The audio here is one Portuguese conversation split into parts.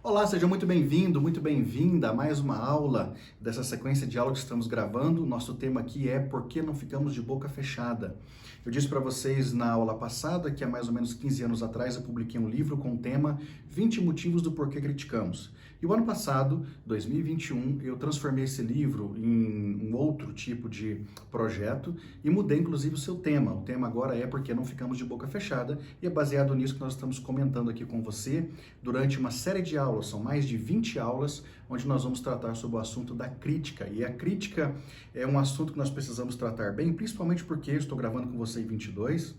Olá, seja muito bem-vindo, muito bem-vinda a mais uma aula dessa sequência de aulas que estamos gravando. Nosso tema aqui é Por que não ficamos de boca fechada? Eu disse para vocês na aula passada que há mais ou menos 15 anos atrás eu publiquei um livro com o tema 20 motivos do porquê criticamos. E o ano passado, 2021, eu transformei esse livro em um outro tipo de projeto e mudei inclusive o seu tema. O tema agora é Por que não ficamos de boca fechada e é baseado nisso que nós estamos comentando aqui com você durante uma série de aulas. São mais de 20 aulas onde nós vamos tratar sobre o assunto da crítica. E a crítica é um assunto que nós precisamos tratar bem, principalmente porque eu estou gravando com você em 22.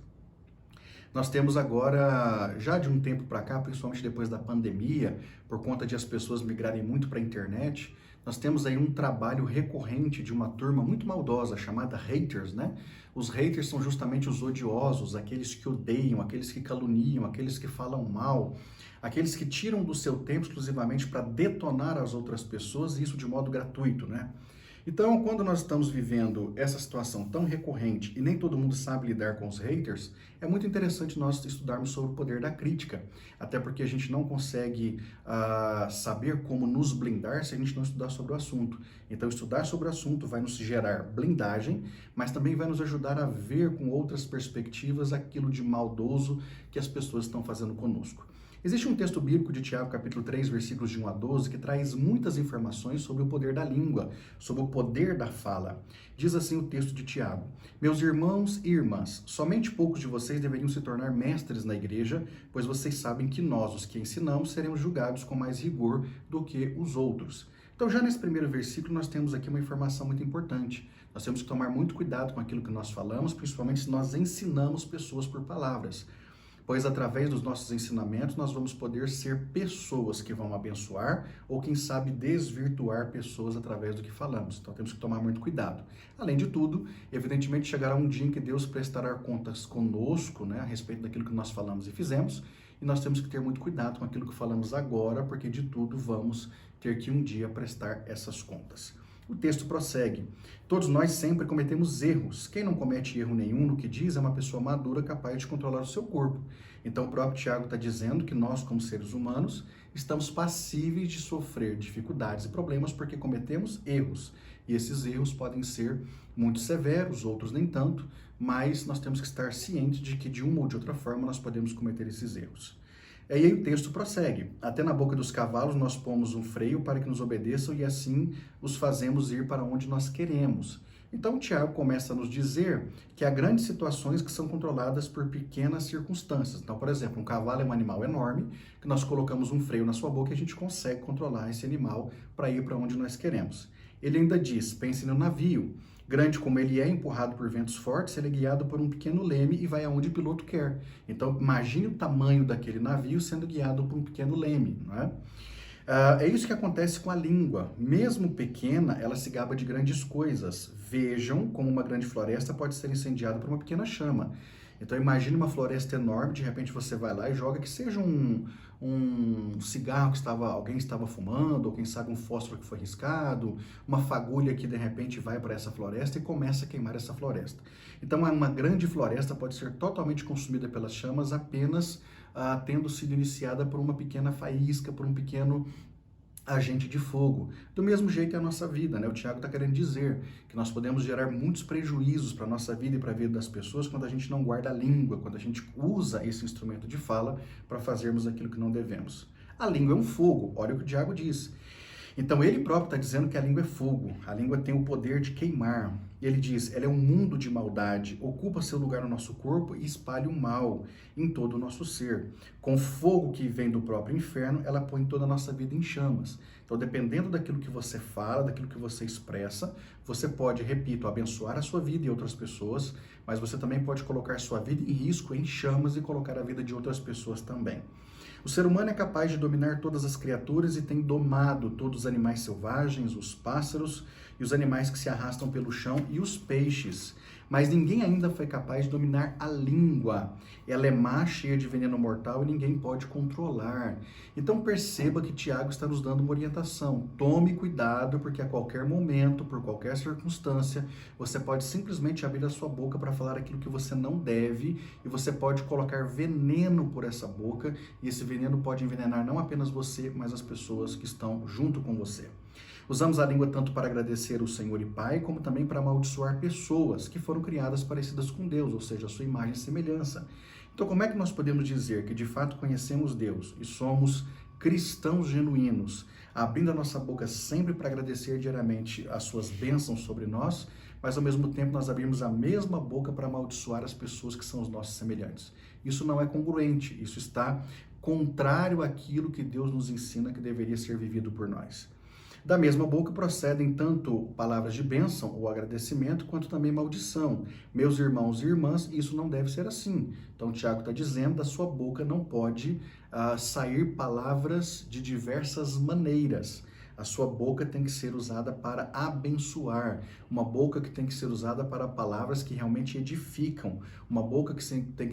Nós temos agora, já de um tempo para cá, principalmente depois da pandemia, por conta de as pessoas migrarem muito para a internet, nós temos aí um trabalho recorrente de uma turma muito maldosa chamada haters, né? Os haters são justamente os odiosos, aqueles que odeiam, aqueles que caluniam, aqueles que falam mal, aqueles que tiram do seu tempo exclusivamente para detonar as outras pessoas, e isso de modo gratuito, né? Então, quando nós estamos vivendo essa situação tão recorrente e nem todo mundo sabe lidar com os haters, é muito interessante nós estudarmos sobre o poder da crítica, até porque a gente não consegue saber como nos blindar se a gente não estudar sobre o assunto. Então, estudar sobre o assunto vai nos gerar blindagem, mas também vai nos ajudar a ver com outras perspectivas aquilo de maldoso que as pessoas estão fazendo conosco. Existe um texto bíblico de Tiago, capítulo 3, versículos de 1 a 12, que traz muitas informações sobre o poder da língua, sobre o poder da fala. Diz assim o texto de Tiago: Meus irmãos e irmãs, somente poucos de vocês deveriam se tornar mestres na igreja, pois vocês sabem que nós, os que ensinamos, seremos julgados com mais rigor do que os outros. Então, já nesse primeiro versículo, nós temos aqui uma informação muito importante. Nós temos que tomar muito cuidado com aquilo que nós falamos, principalmente se nós ensinamos pessoas por palavras. Pois através dos nossos ensinamentos nós vamos poder ser pessoas que vão abençoar ou quem sabe desvirtuar pessoas através do que falamos. Então temos que tomar muito cuidado. Além de tudo, evidentemente chegará um dia em que Deus prestará contas conosco, né, a respeito daquilo que nós falamos e fizemos, e nós temos que ter muito cuidado com aquilo que falamos agora, porque de tudo vamos ter que um dia prestar essas contas. O texto prossegue. Todos nós sempre cometemos erros. Quem não comete erro nenhum no que diz é uma pessoa madura capaz de controlar o seu corpo. Então o próprio Tiago está dizendo que nós, como seres humanos, estamos passíveis de sofrer dificuldades e problemas porque cometemos erros. E esses erros podem ser muito severos, outros nem tanto, mas nós temos que estar cientes de que de uma ou de outra forma nós podemos cometer esses erros. E aí o texto prossegue. Até na boca dos cavalos nós pomos um freio para que nos obedeçam e assim os fazemos ir para onde nós queremos. Então o Tiago começa a nos dizer que há grandes situações que são controladas por pequenas circunstâncias. Então, por exemplo, um cavalo é um animal enorme, que nós colocamos um freio na sua boca e a gente consegue controlar esse animal para ir para onde nós queremos. Ele ainda diz, pense no navio. Grande como ele é, empurrado por ventos fortes, ele é guiado por um pequeno leme e vai aonde o piloto quer. Então, imagine o tamanho daquele navio sendo guiado por um pequeno leme, não é? É isso que acontece com a língua. Mesmo pequena, ela se gaba de grandes coisas. Vejam como uma grande floresta pode ser incendiada por uma pequena chama. Então imagine uma floresta enorme, de repente você vai lá e joga que seja um cigarro que alguém estava fumando, ou quem sabe um fósforo que foi riscado, uma fagulha que de repente vai para essa floresta e começa a queimar essa floresta. Então uma grande floresta pode ser totalmente consumida pelas chamas apenas tendo sido iniciada por uma pequena faísca, por um pequeno agente de fogo. Do mesmo jeito é a nossa vida, né? O Tiago está querendo dizer que nós podemos gerar muitos prejuízos para a nossa vida e para a vida das pessoas quando a gente não guarda a língua, quando a gente usa esse instrumento de fala para fazermos aquilo que não devemos. A língua é um fogo, olha o que o Tiago diz. Então ele próprio está dizendo que a língua é fogo, a língua tem o poder de queimar. Ele diz, ela é um mundo de maldade, ocupa seu lugar no nosso corpo e espalha o mal em todo o nosso ser. Com fogo que vem do próprio inferno, ela põe toda a nossa vida em chamas. Então, dependendo daquilo que você fala, daquilo que você expressa, você pode, repito, abençoar a sua vida e outras pessoas, mas você também pode colocar sua vida em risco, em chamas e colocar a vida de outras pessoas também. O ser humano é capaz de dominar todas as criaturas e tem domado todos os animais selvagens, os pássaros e os animais que se arrastam pelo chão e os peixes. Mas ninguém ainda foi capaz de dominar a língua. Ela é má, cheia de veneno mortal e ninguém pode controlar. Então perceba que Tiago está nos dando uma orientação. Tome cuidado, porque a qualquer momento, por qualquer circunstância, você pode simplesmente abrir a sua boca para falar aquilo que você não deve, e você pode colocar veneno por essa boca, e esse veneno pode envenenar não apenas você, mas as pessoas que estão junto com você. Usamos a língua tanto para agradecer o Senhor e Pai, como também para amaldiçoar pessoas que foram criadas parecidas com Deus, ou seja, a sua imagem e semelhança. Então, como é que nós podemos dizer que de fato conhecemos Deus e somos cristãos genuínos, abrindo a nossa boca sempre para agradecer diariamente as suas bênçãos sobre nós, mas ao mesmo tempo nós abrimos a mesma boca para amaldiçoar as pessoas que são os nossos semelhantes? Isso não é congruente, isso está contrário àquilo que Deus nos ensina que deveria ser vivido por nós. Da mesma boca procedem tanto palavras de bênção ou agradecimento, quanto também maldição. Meus irmãos e irmãs, isso não deve ser assim. Então, Tiago está dizendo, da sua boca não pode sair palavras de diversas maneiras. A sua boca tem que ser usada para abençoar, uma boca que tem que ser usada para palavras que realmente edificam, uma boca que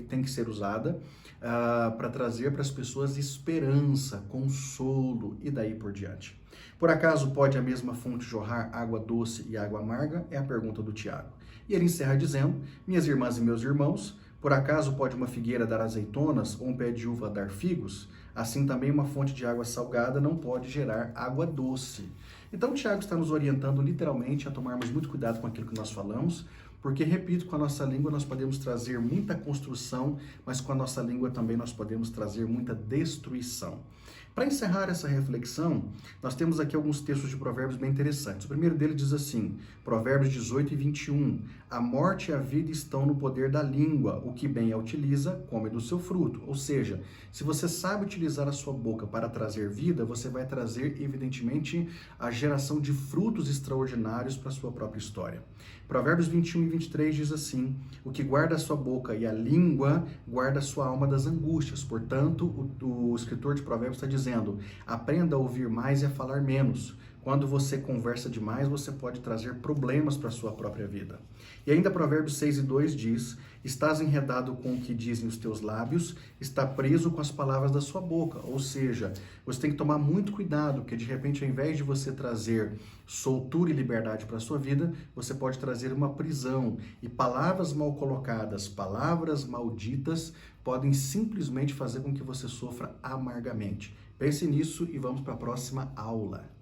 tem que ser usada para trazer para as pessoas esperança, consolo e daí por diante. Por acaso pode a mesma fonte jorrar água doce e água amarga? É a pergunta do Tiago. E ele encerra dizendo, minhas irmãs e meus irmãos, por acaso pode uma figueira dar azeitonas ou um pé de uva dar figos? Assim também uma fonte de água salgada não pode gerar água doce. Então o Tiago está nos orientando literalmente a tomarmos muito cuidado com aquilo que nós falamos, porque, repito, com a nossa língua nós podemos trazer muita construção, mas com a nossa língua também nós podemos trazer muita destruição. Para encerrar essa reflexão, nós temos aqui alguns textos de Provérbios bem interessantes. O primeiro dele diz assim, Provérbios 18 e 21, a morte e a vida estão no poder da língua, o que bem a utiliza, come do seu fruto. Ou seja, se você sabe utilizar a sua boca para trazer vida, você vai trazer, evidentemente, a geração de frutos extraordinários para a sua própria história. Provérbios 21 e 23 diz assim, o que guarda a sua boca e a língua guarda a sua alma das angústias. Portanto, o escritor de Provérbios está dizendo, aprenda a ouvir mais e a falar menos. Quando você conversa demais, você pode trazer problemas para a sua própria vida. E ainda Provérbios 6 e 2 diz, estás enredado com o que dizem os teus lábios, está preso com as palavras da sua boca. Ou seja, você tem que tomar muito cuidado, porque de repente, ao invés de você trazer soltura e liberdade para a sua vida, você pode trazer uma prisão. E palavras mal colocadas, palavras malditas, podem simplesmente fazer com que você sofra amargamente. Pense nisso e vamos para a próxima aula.